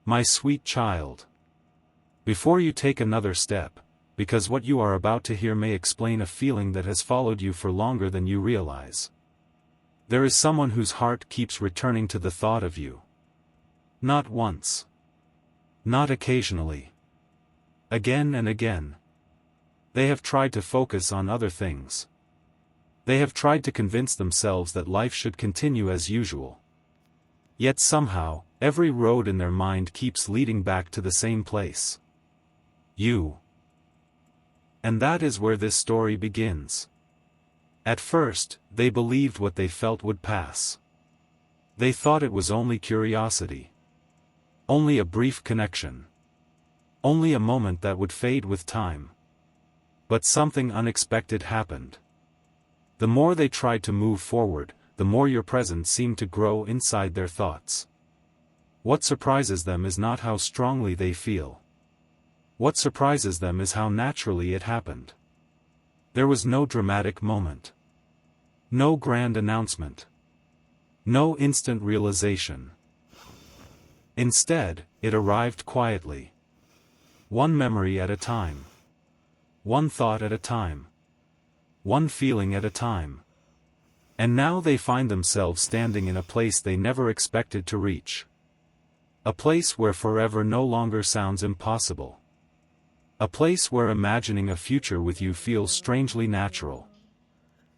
My sweet child. Before you take another step, because what you are about to hear may explain a feeling that has followed you for longer than you realize. There is someone whose heart keeps returning to the thought of you. Not once. Not occasionally. Again and again. They have tried to focus on other things. They have tried to convince themselves that life should continue as usual. Yet somehow, every road in their mind keeps leading back to the same place. You. And that is where this story begins. At first, they believed what they felt would pass. They thought it was only curiosity. Only a brief connection. Only a moment that would fade with time. But something unexpected happened. The more they tried to move forward, the more your presence seemed to grow inside their thoughts. What surprises them is not how strongly they feel. What surprises them is how naturally it happened. There was no dramatic moment. No grand announcement. No instant realization. Instead, it arrived quietly. One memory at a time. One thought at a time. One feeling at a time. And now they find themselves standing in a place they never expected to reach. A place where forever no longer sounds impossible. A place where imagining a future with you feels strangely natural.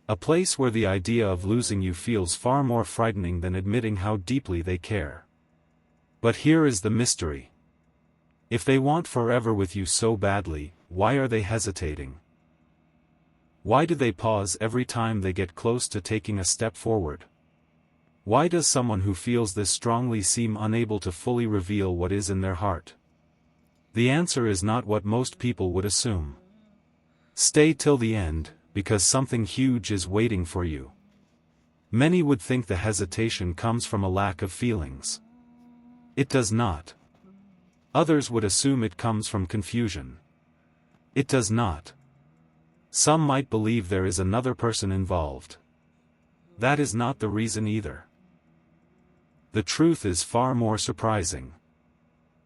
A place where the idea of losing you feels far more frightening than admitting how deeply they care. But here is the mystery. If they want forever with you so badly, why are they hesitating? Why do they pause every time they get close to taking a step forward? Why does someone who feels this strongly seem unable to fully reveal what is in their heart? The answer is not what most people would assume. Stay till the end, because something huge is waiting for you. Many would think the hesitation comes from a lack of feelings. It does not. Others would assume it comes from confusion. It does not. Some might believe there is another person involved. That is not the reason either. The truth is far more surprising.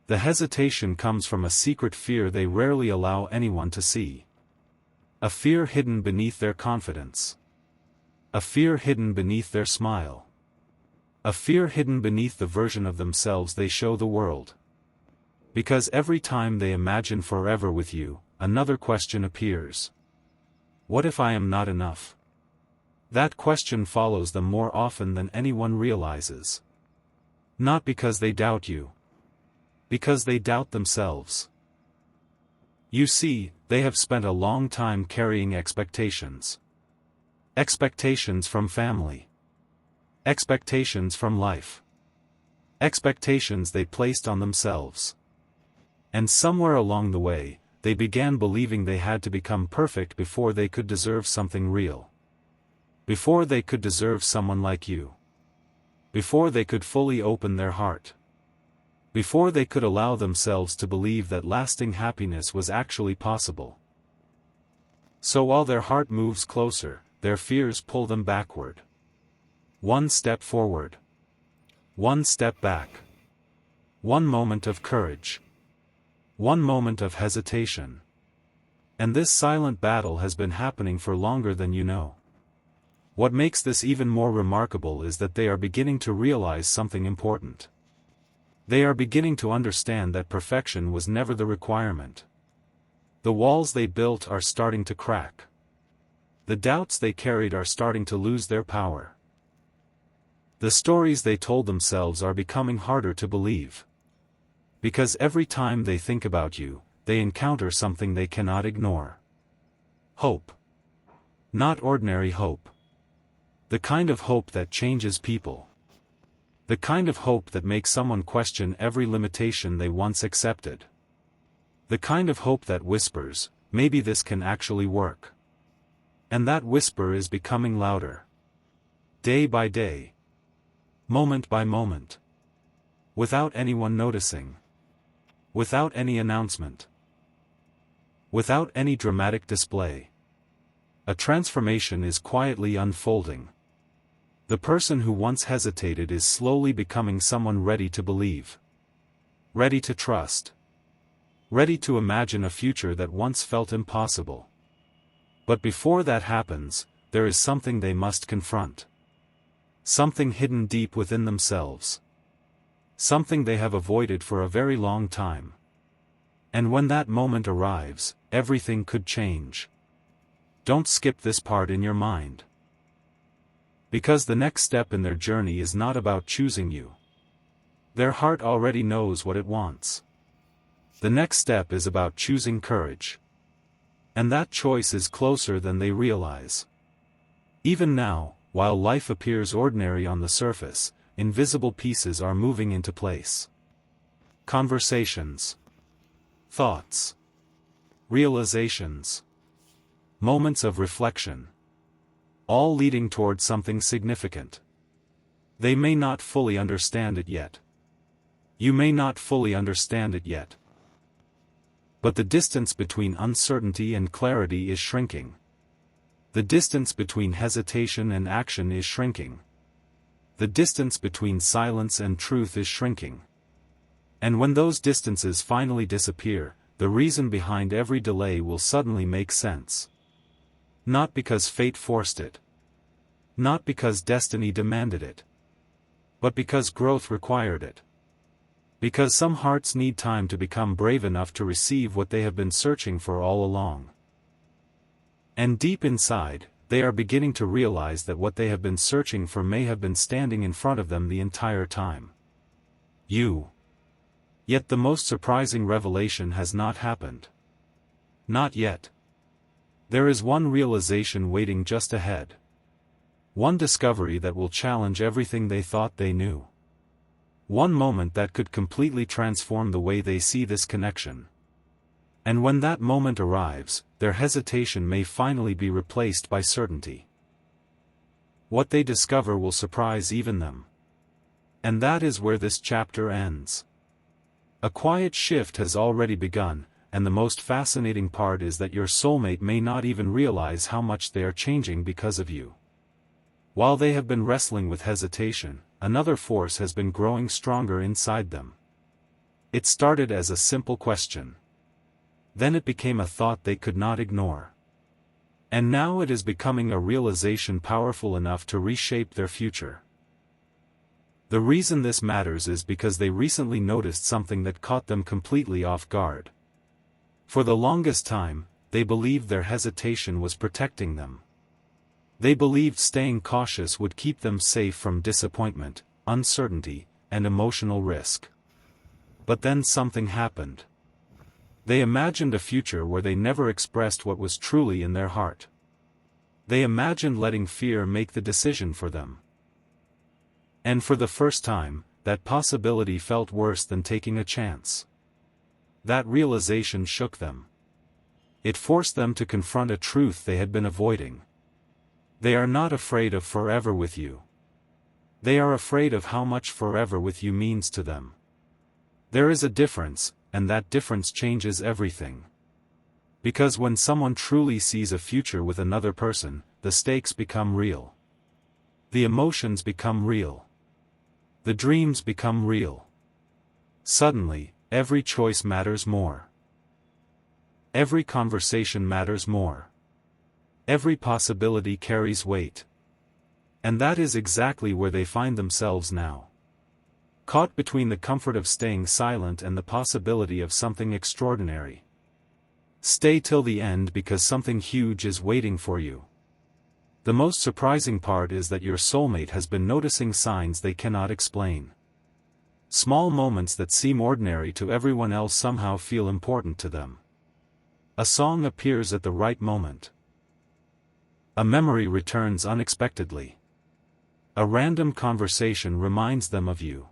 The hesitation comes from a secret fear they rarely allow anyone to see. A fear hidden beneath their confidence. A fear hidden beneath their smile. A fear hidden beneath the version of themselves they show the world. Because every time they imagine forever with you, another question appears. What if I am not enough? That question follows them more often than anyone realizes. Not because they doubt you. Because they doubt themselves. You see, they have spent a long time carrying expectations. Expectations from family. Expectations from life. Expectations they placed on themselves. And somewhere along the way, they began believing they had to become perfect before they could deserve something real. Before they could deserve someone like you. Before they could fully open their heart. Before they could allow themselves to believe that lasting happiness was actually possible. So while their heart moves closer, their fears pull them backward. One step forward. One step back. One moment of courage. One moment of hesitation. And this silent battle has been happening for longer than you know. What makes this even more remarkable is that they are beginning to realize something important. They are beginning to understand that perfection was never the requirement. The walls they built are starting to crack. The doubts they carried are starting to lose their power. The stories they told themselves are becoming harder to believe. Because every time they think about you, they encounter something they cannot ignore. Hope. Not ordinary hope. The kind of hope that changes people. The kind of hope that makes someone question every limitation they once accepted. The kind of hope that whispers, maybe this can actually work. And that whisper is becoming louder. Day by day. Moment by moment. Without anyone noticing. Without any announcement. Without any dramatic display. A transformation is quietly unfolding. The person who once hesitated is slowly becoming someone ready to believe. ready to trust, ready to imagine a future that once felt impossible. But before that happens, there is something they must confront. Something hidden deep within themselves. Something they have avoided for a very long time. And when that moment arrives, everything could change. Don't skip this part in your mind. Because the next step in their journey is not about choosing you. Their heart already knows what it wants. The next step is about choosing courage. And that choice is closer than they realize. Even now, while life appears ordinary on the surface, invisible pieces are moving into place. Conversations. Thoughts. Realizations. Moments of reflection. All leading toward something significant. They may not fully understand it yet. You may not fully understand it yet. But the distance between uncertainty and clarity is shrinking. The distance between hesitation and action is shrinking. The distance between silence and truth is shrinking. And when those distances finally disappear, the reason behind every delay will suddenly make sense. Not because fate forced it. Not because destiny demanded it. But because growth required it. Because some hearts need time to become brave enough to receive what they have been searching for all along. And deep inside, they are beginning to realize that what they have been searching for may have been standing in front of them the entire time. You. Yet the most surprising revelation has not happened. Not yet. There is one realization waiting just ahead. One discovery that will challenge everything they thought they knew. One moment that could completely transform the way they see this connection. And when that moment arrives, their hesitation may finally be replaced by certainty. What they discover will surprise even them. And that is where this chapter ends. A quiet shift has already begun, and the most fascinating part is that your soulmate may not even realize how much they are changing because of you. While they have been wrestling with hesitation, another force has been growing stronger inside them. It started as a simple question. Then it became a thought they could not ignore. And now it is becoming a realization powerful enough to reshape their future. The reason this matters is because they recently noticed something that caught them completely off guard. For the longest time, they believed their hesitation was protecting them. They believed staying cautious would keep them safe from disappointment, uncertainty, and emotional risk. But then something happened. They imagined a future where they never expressed what was truly in their heart. They imagined letting fear make the decision for them. And for the first time, that possibility felt worse than taking a chance. That realization shook them. It forced them to confront a truth they had been avoiding. They are not afraid of forever with you. They are afraid of how much forever with you means to them. There is a difference, and that difference changes everything. Because when someone truly sees a future with another person, the stakes become real. The emotions become real. The dreams become real. Suddenly, every choice matters more. Every conversation matters more. Every possibility carries weight. And that is exactly where they find themselves now. Caught between the comfort of staying silent and the possibility of something extraordinary. Stay till the end because something huge is waiting for you. The most surprising part is that your soulmate has been noticing signs they cannot explain. Small moments that seem ordinary to everyone else somehow feel important to them. A song appears at the right moment. A memory returns unexpectedly. A random conversation reminds them of you.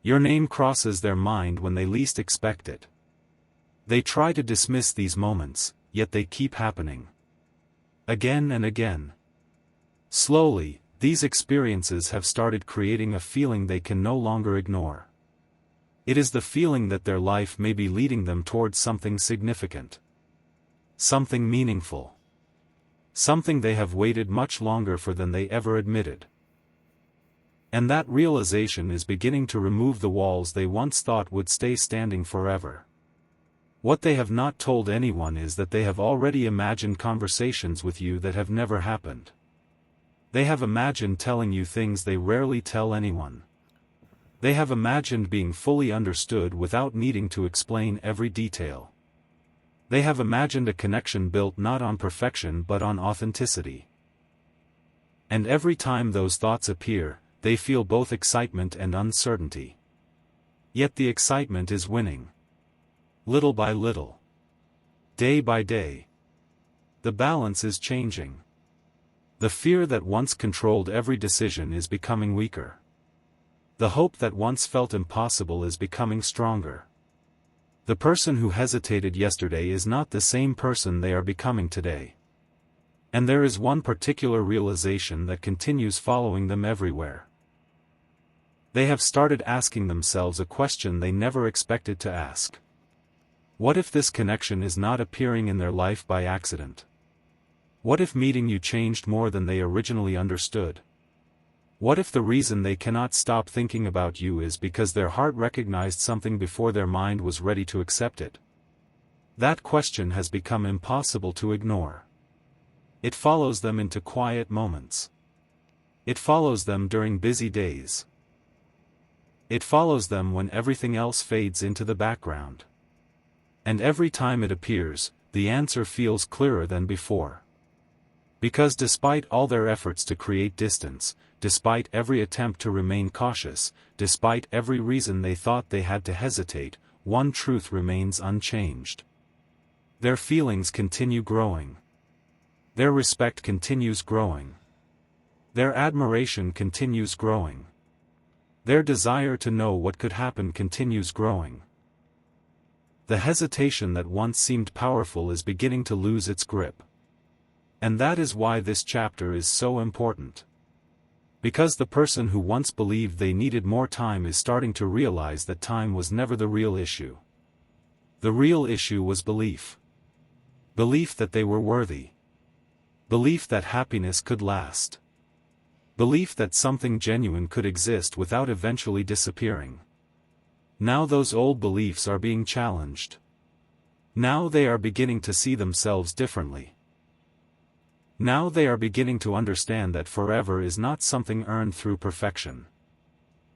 Your name crosses their mind when they least expect it. They try to dismiss these moments, yet they keep happening. Again and again. Slowly, these experiences have started creating a feeling they can no longer ignore. It is the feeling that their life may be leading them towards something significant. Something meaningful. Something they have waited much longer for than they ever admitted. And that realization is beginning to remove the walls they once thought would stay standing forever. What they have not told anyone is that they have already imagined conversations with you that have never happened. They have imagined telling you things they rarely tell anyone. They have imagined being fully understood without needing to explain every detail. They have imagined a connection built not on perfection but on authenticity. And every time those thoughts appear, they feel both excitement and uncertainty. Yet the excitement is winning. Little by little. Day by day. The balance is changing. The fear that once controlled every decision is becoming weaker. The hope that once felt impossible is becoming stronger. The person who hesitated yesterday is not the same person they are becoming today. And there is one particular realization that continues following them everywhere. They have started asking themselves a question they never expected to ask. What if this connection is not appearing in their life by accident? What if meeting you changed more than they originally understood? What if the reason they cannot stop thinking about you is because their heart recognized something before their mind was ready to accept it? That question has become impossible to ignore. It follows them into quiet moments. It follows them during busy days. It follows them when everything else fades into the background. And every time it appears, the answer feels clearer than before. Because despite all their efforts to create distance, despite every attempt to remain cautious, despite every reason they thought they had to hesitate, one truth remains unchanged. Their feelings continue growing. Their respect continues growing. Their admiration continues growing. Their desire to know what could happen continues growing. The hesitation that once seemed powerful is beginning to lose its grip. And that is why this chapter is so important. Because the person who once believed they needed more time is starting to realize that time was never the real issue. The real issue was belief. Belief that they were worthy. Belief that happiness could last. Belief that something genuine could exist without eventually disappearing. Now those old beliefs are being challenged. Now they are beginning to see themselves differently. Now they are beginning to understand that forever is not something earned through perfection.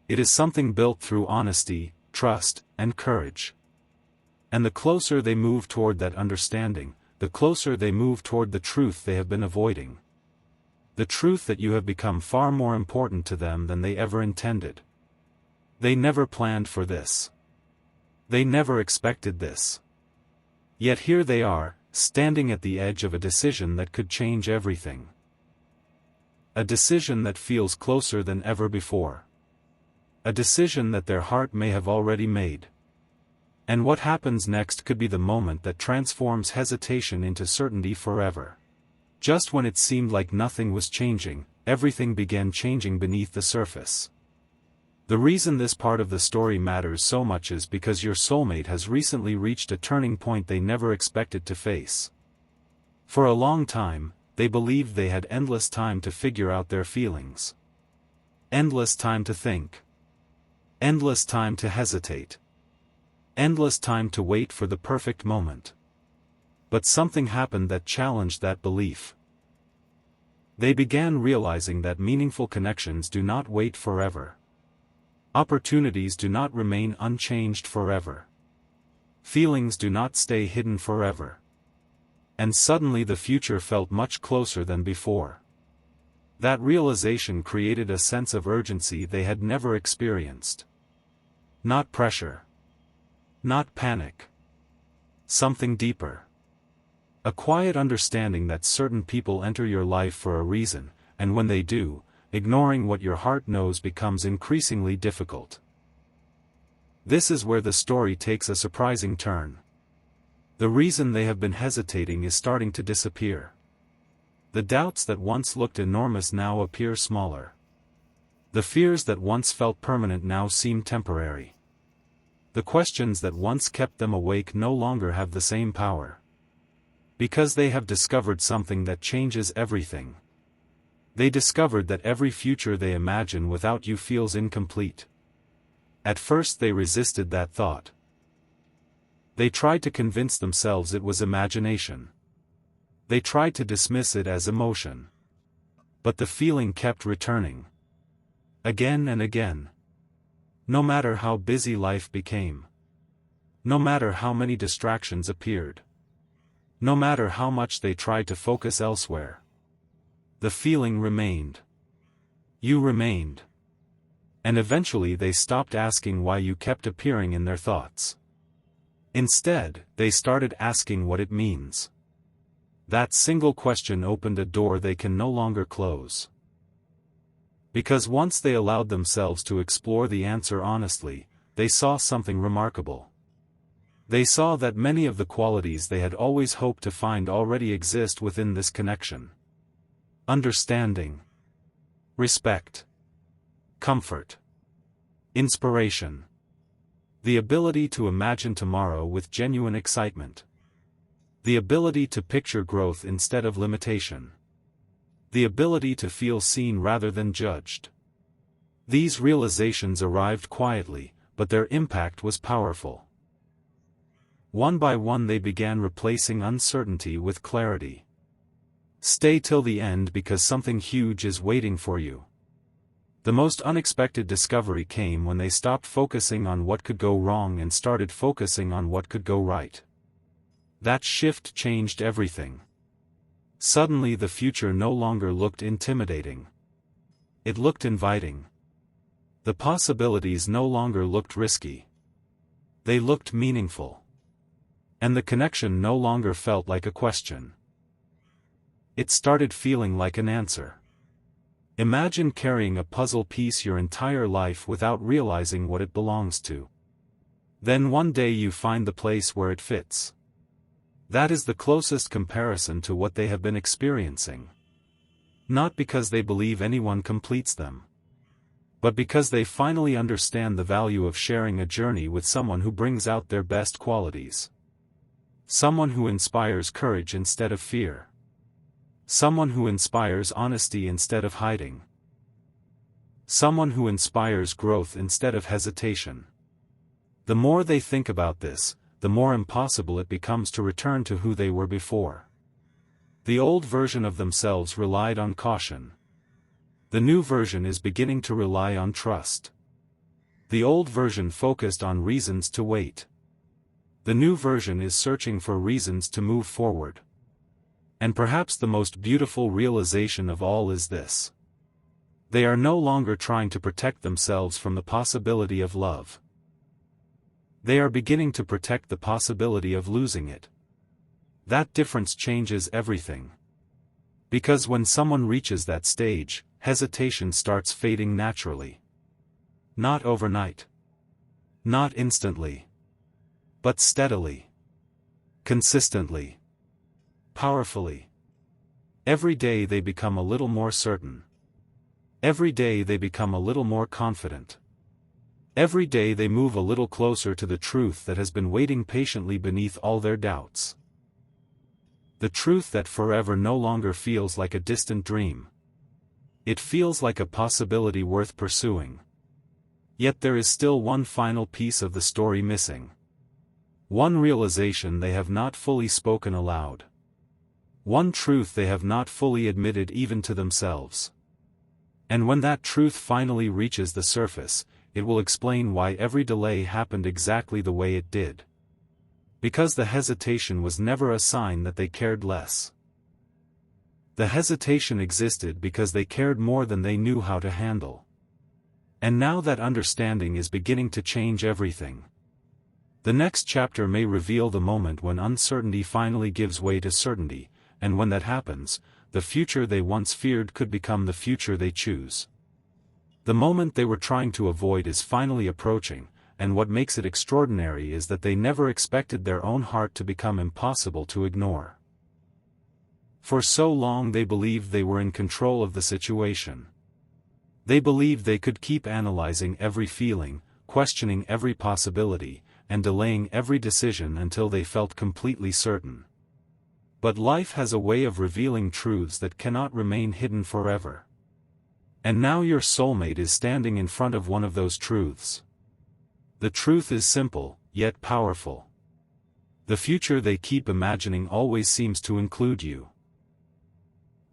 It is something built through honesty, trust, and courage. And the closer they move toward that understanding, the closer they move toward the truth they have been avoiding. The truth that you have become far more important to them than they ever intended. They never planned for this. They never expected this. Yet here they are, standing at the edge of a decision that could change everything. A decision that feels closer than ever before. A decision that their heart may have already made. And what happens next could be the moment that transforms hesitation into certainty forever. Just when it seemed like nothing was changing, everything began changing beneath the surface. The reason this part of the story matters so much is because your soulmate has recently reached a turning point they never expected to face. For a long time, they believed they had endless time to figure out their feelings. Endless time to think. Endless time to hesitate. Endless time to wait for the perfect moment. But something happened that challenged that belief. They began realizing that meaningful connections do not wait forever. Opportunities do not remain unchanged forever. Feelings do not stay hidden forever. And suddenly the future felt much closer than before. That realization created a sense of urgency they had never experienced. Not pressure. Not panic. Something deeper. A quiet understanding that certain people enter your life for a reason, and when they do, ignoring what your heart knows becomes increasingly difficult. This is where the story takes a surprising turn. The reason they have been hesitating is starting to disappear. The doubts that once looked enormous now appear smaller. The fears that once felt permanent now seem temporary. The questions that once kept them awake no longer have the same power. Because they have discovered something that changes everything. They discovered that every future they imagine without you feels incomplete. At first they resisted that thought. They tried to convince themselves it was imagination. They tried to dismiss it as emotion. But the feeling kept returning. Again and again. No matter how busy life became. No matter how many distractions appeared. No matter how much they tried to focus elsewhere. The feeling remained. You remained. And eventually they stopped asking why you kept appearing in their thoughts. Instead, they started asking what it means. That single question opened a door they can no longer close. Because once they allowed themselves to explore the answer honestly, they saw something remarkable. They saw that many of the qualities they had always hoped to find already exist within this connection. Understanding. Respect. Comfort. Inspiration. The ability to imagine tomorrow with genuine excitement. The ability to picture growth instead of limitation. The ability to feel seen rather than judged. These realizations arrived quietly, but their impact was powerful. One by one they began replacing uncertainty with clarity. Stay till the end because something huge is waiting for you. The most unexpected discovery came when they stopped focusing on what could go wrong and started focusing on what could go right. That shift changed everything. Suddenly the future no longer looked intimidating. It looked inviting. The possibilities no longer looked risky. They looked meaningful. And the connection no longer felt like a question. It started feeling like an answer. Imagine carrying a puzzle piece your entire life without realizing what it belongs to. Then one day you find the place where it fits. That is the closest comparison to what they have been experiencing. Not because they believe anyone completes them. But because they finally understand the value of sharing a journey with someone who brings out their best qualities. Someone who inspires courage instead of fear. Someone who inspires honesty instead of hiding. Someone who inspires growth instead of hesitation. The more they think about this, the more impossible it becomes to return to who they were before. The old version of themselves relied on caution. The new version is beginning to rely on trust. The old version focused on reasons to wait. The new version is searching for reasons to move forward. And perhaps the most beautiful realization of all is this. They are no longer trying to protect themselves from the possibility of love. They are beginning to protect the possibility of losing it. That difference changes everything. Because when someone reaches that stage, hesitation starts fading naturally. Not overnight. Not instantly. But steadily. Consistently. Powerfully. Every day they become a little more certain. Every day they become a little more confident. Every day they move a little closer to the truth that has been waiting patiently beneath all their doubts. The truth that forever no longer feels like a distant dream. It feels like a possibility worth pursuing. Yet there is still one final piece of the story missing. One realization they have not fully spoken aloud. One truth they have not fully admitted even to themselves. And when that truth finally reaches the surface, it will explain why every delay happened exactly the way it did. Because the hesitation was never a sign that they cared less. The hesitation existed because they cared more than they knew how to handle. And now that understanding is beginning to change everything. The next chapter may reveal the moment when uncertainty finally gives way to certainty, and when that happens, the future they once feared could become the future they choose. The moment they were trying to avoid is finally approaching, and what makes it extraordinary is that they never expected their own heart to become impossible to ignore. For so long they believed they were in control of the situation. They believed they could keep analyzing every feeling, questioning every possibility, and delaying every decision until they felt completely certain. But life has a way of revealing truths that cannot remain hidden forever. And now your soulmate is standing in front of one of those truths. The truth is simple, yet powerful. The future they keep imagining always seems to include you.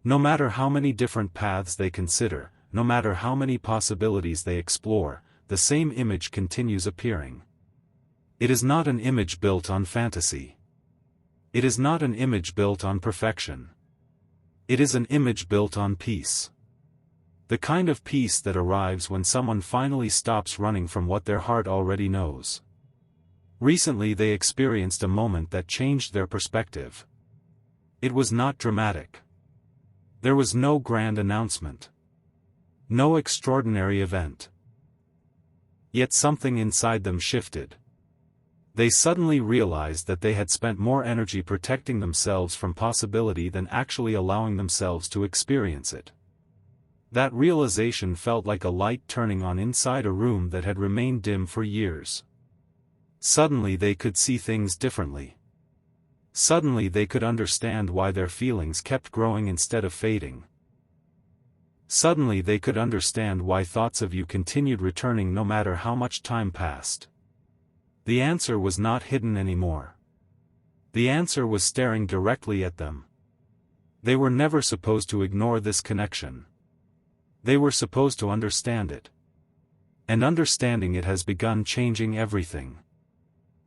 No matter how many different paths they consider, no matter how many possibilities they explore, the same image continues appearing. It is not an image built on fantasy. It is not an image built on perfection. It is an image built on peace. The kind of peace that arrives when someone finally stops running from what their heart already knows. Recently they experienced a moment that changed their perspective. It was not dramatic. There was no grand announcement. No extraordinary event. Yet something inside them shifted. They suddenly realized that they had spent more energy protecting themselves from possibility than actually allowing themselves to experience it. That realization felt like a light turning on inside a room that had remained dim for years. Suddenly they could see things differently. Suddenly they could understand why their feelings kept growing instead of fading. Suddenly they could understand why thoughts of you continued returning no matter how much time passed. The answer was not hidden anymore. The answer was staring directly at them. They were never supposed to ignore this connection. They were supposed to understand it. And understanding it has begun changing everything.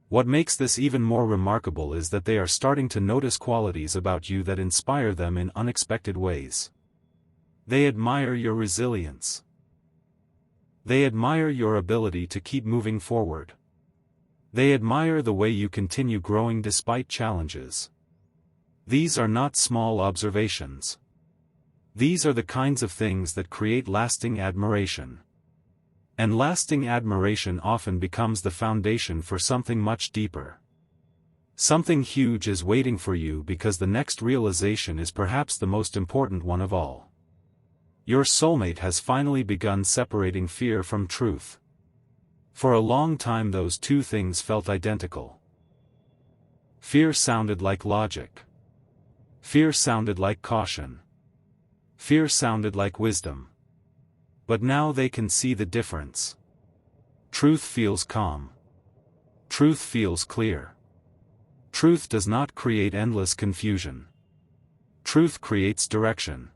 What makes this even more remarkable is that they are starting to notice qualities about you that inspire them in unexpected ways. They admire your resilience. They admire your ability to keep moving forward. They admire the way you continue growing despite challenges. These are not small observations. These are the kinds of things that create lasting admiration. And lasting admiration often becomes the foundation for something much deeper. Something huge is waiting for you because the next realization is perhaps the most important one of all. Your soulmate has finally begun separating fear from truth. For a long time those two things felt identical. Fear sounded like logic. Fear sounded like caution. Fear sounded like wisdom. But now they can see the difference. Truth feels calm. Truth feels clear. Truth does not create endless confusion. Truth creates direction.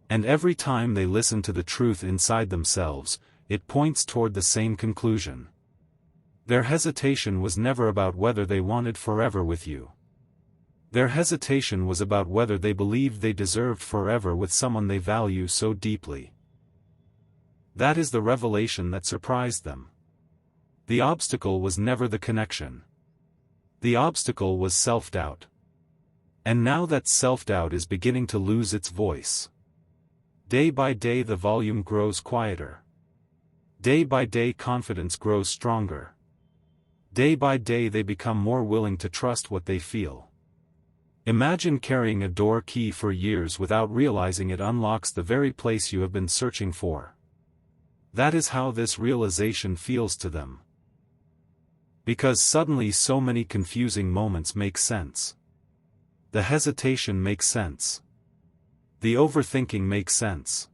And every time they listen to the truth inside themselves, it points toward the same conclusion. Their hesitation was never about whether they wanted forever with you. Their hesitation was about whether they believed they deserved forever with someone they value so deeply. That is the revelation that surprised them. The obstacle was never the connection. The obstacle was self-doubt. And now that self-doubt is beginning to lose its voice. Day by day the volume grows quieter. Day by day confidence grows stronger. Day by day they become more willing to trust what they feel. Imagine carrying a door key for years without realizing it unlocks the very place you have been searching for. That is how this realization feels to them. Because suddenly so many confusing moments make sense. The hesitation makes sense. The overthinking makes sense.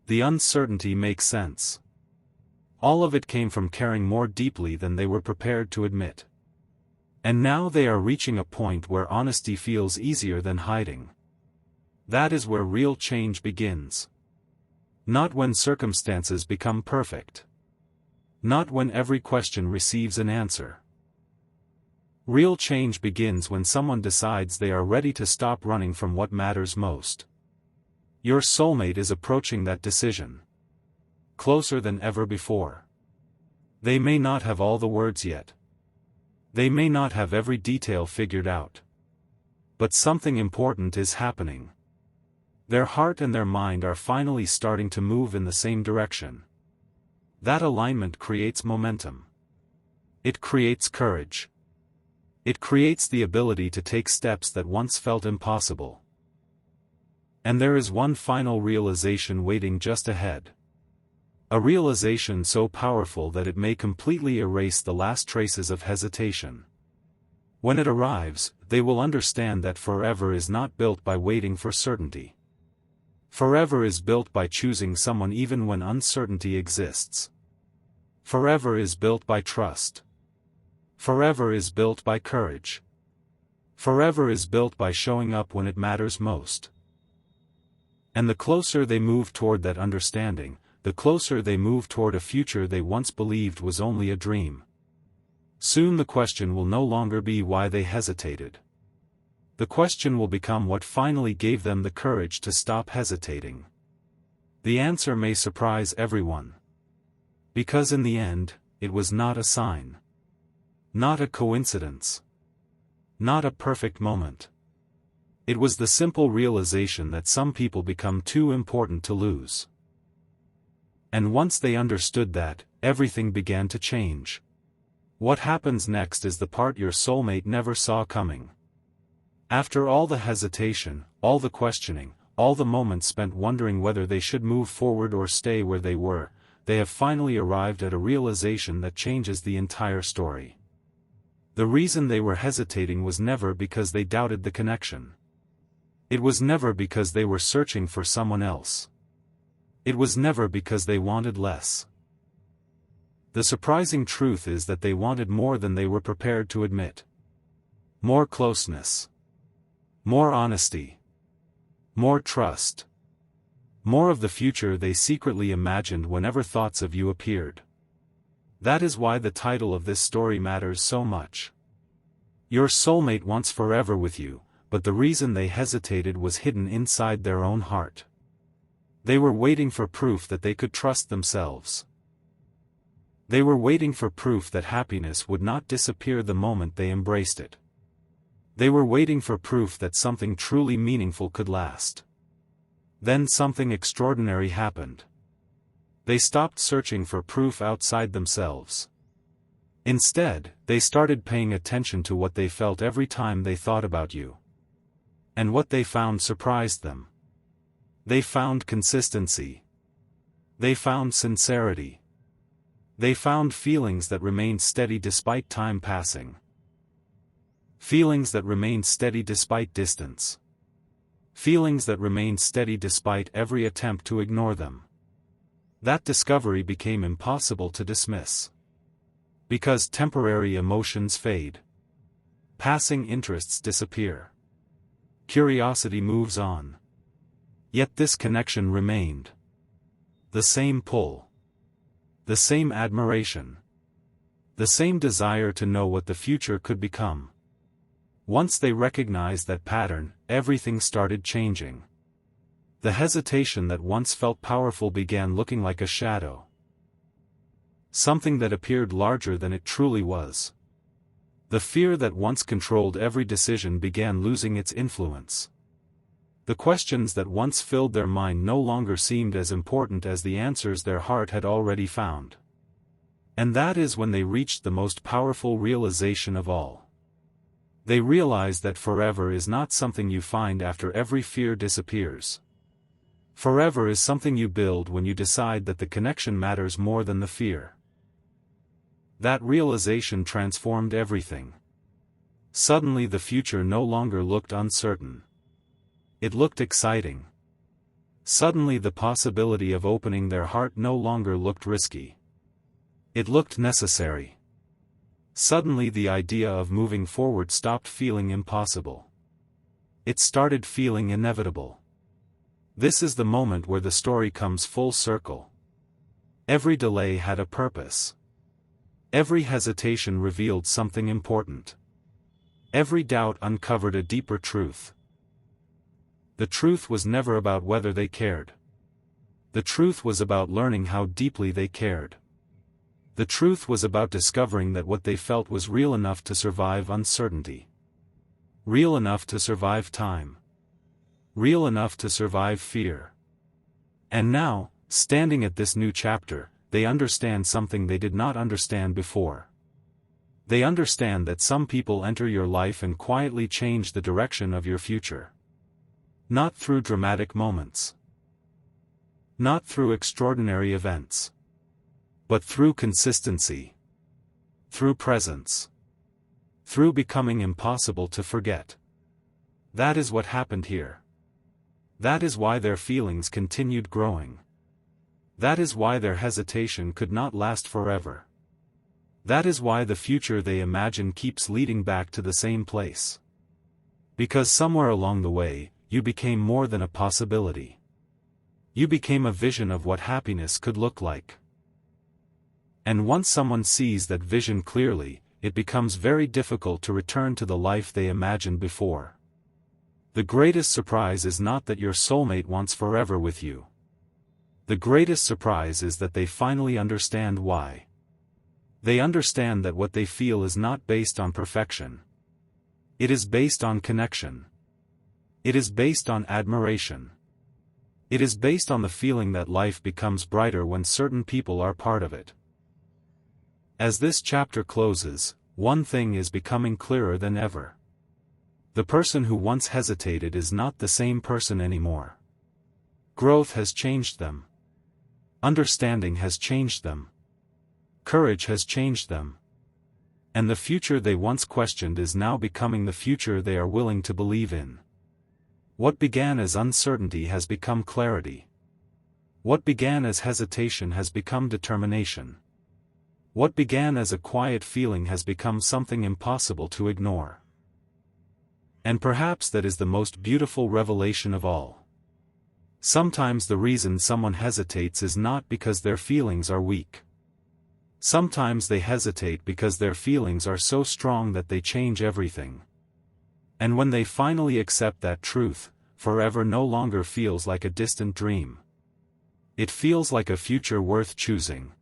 The uncertainty makes sense. All of it came from caring more deeply than they were prepared to admit. And now they are reaching a point where honesty feels easier than hiding. That is where real change begins. Not when circumstances become perfect. Not when every question receives an answer. Real change begins when someone decides they are ready to stop running from what matters most. Your soulmate is approaching that decision. Closer than ever before. They may not have all the words yet. They may not have every detail figured out. But something important is happening. Their heart and their mind are finally starting to move in the same direction. That alignment creates momentum. It creates courage. It creates the ability to take steps that once felt impossible. And there is one final realization waiting just ahead. A realization so powerful that it may completely erase the last traces of hesitation. When it arrives, they will understand that forever is not built by waiting for certainty. Forever is built by choosing someone even when uncertainty exists. Forever is built by trust. Forever is built by courage. Forever is built by showing up when it matters most. And the closer they move toward that understanding, the closer they move toward a future they once believed was only a dream. Soon the question will no longer be why they hesitated. The question will become what finally gave them the courage to stop hesitating. The answer may surprise everyone. Because in the end, it was not a sign. Not a coincidence. Not a perfect moment. It was the simple realization that some people become too important to lose. And once they understood that, everything began to change. What happens next is the part your soulmate never saw coming. After all the hesitation, all the questioning, all the moments spent wondering whether they should move forward or stay where they were, they have finally arrived at a realization that changes the entire story. The reason they were hesitating was never because they doubted the connection. It was never because they were searching for someone else. It was never because they wanted less. The surprising truth is that they wanted more than they were prepared to admit. More closeness. More honesty. More trust. More of the future they secretly imagined whenever thoughts of you appeared. That is why the title of this story matters so much. Your soulmate wants forever with you, but the reason they hesitated was hidden inside their own heart. They were waiting for proof that they could trust themselves. They were waiting for proof that happiness would not disappear the moment they embraced it. They were waiting for proof that something truly meaningful could last. Then something extraordinary happened. They stopped searching for proof outside themselves. Instead, they started paying attention to what they felt every time they thought about you. And what they found surprised them. They found consistency. They found sincerity. They found feelings that remained steady despite time passing. Feelings that remained steady despite distance. Feelings that remained steady despite every attempt to ignore them. That discovery became impossible to dismiss. Because temporary emotions fade. Passing interests disappear. Curiosity moves on. Yet this connection remained. The same pull. The same admiration. The same desire to know what the future could become. Once they recognized that pattern, everything started changing. The hesitation that once felt powerful began looking like a shadow. Something that appeared larger than it truly was. The fear that once controlled every decision began losing its influence. The questions that once filled their mind no longer seemed as important as the answers their heart had already found. And that is when they reached the most powerful realization of all. They realized that forever is not something you find after every fear disappears. Forever is something you build when you decide that the connection matters more than the fear. That realization transformed everything. Suddenly the future no longer looked uncertain. It looked exciting. Suddenly the possibility of opening their heart no longer looked risky. It looked necessary. Suddenly the idea of moving forward stopped feeling impossible. It started feeling inevitable. This is the moment where the story comes full circle. Every delay had a purpose. Every hesitation revealed something important. Every doubt uncovered a deeper truth. The truth was never about whether they cared. The truth was about learning how deeply they cared. The truth was about discovering that what they felt was real enough to survive uncertainty. Real enough to survive time. Real enough to survive fear. And now, standing at this new chapter, they understand something they did not understand before. They understand that some people enter your life and quietly change the direction of your future. Not through dramatic moments. Not through extraordinary events. But through consistency. Through presence. through becoming impossible to forget. That is what happened here. That is why their feelings continued growing. That is why their hesitation could not last forever. That is why the future they imagine keeps leading back to the same place. Because somewhere along the way, you became more than a possibility. You became a vision of what happiness could look like. And once someone sees that vision clearly, it becomes very difficult to return to the life they imagined before. The greatest surprise is not that your soulmate wants forever with you. The greatest surprise is that they finally understand why. They understand that what they feel is not based on perfection. It is based on connection. It is based on admiration. It is based on the feeling that life becomes brighter when certain people are part of it. As this chapter closes, one thing is becoming clearer than ever. The person who once hesitated is not the same person anymore. Growth has changed them. Understanding has changed them. Courage has changed them. And the future they once questioned is now becoming the future they are willing to believe in. What began as uncertainty has become clarity. What began as hesitation has become determination. What began as a quiet feeling has become something impossible to ignore. And perhaps that is the most beautiful revelation of all. Sometimes the reason someone hesitates is not because their feelings are weak. Sometimes they hesitate because their feelings are so strong that they change everything. And when they finally accept that truth, forever no longer feels like a distant dream. It feels like a future worth choosing.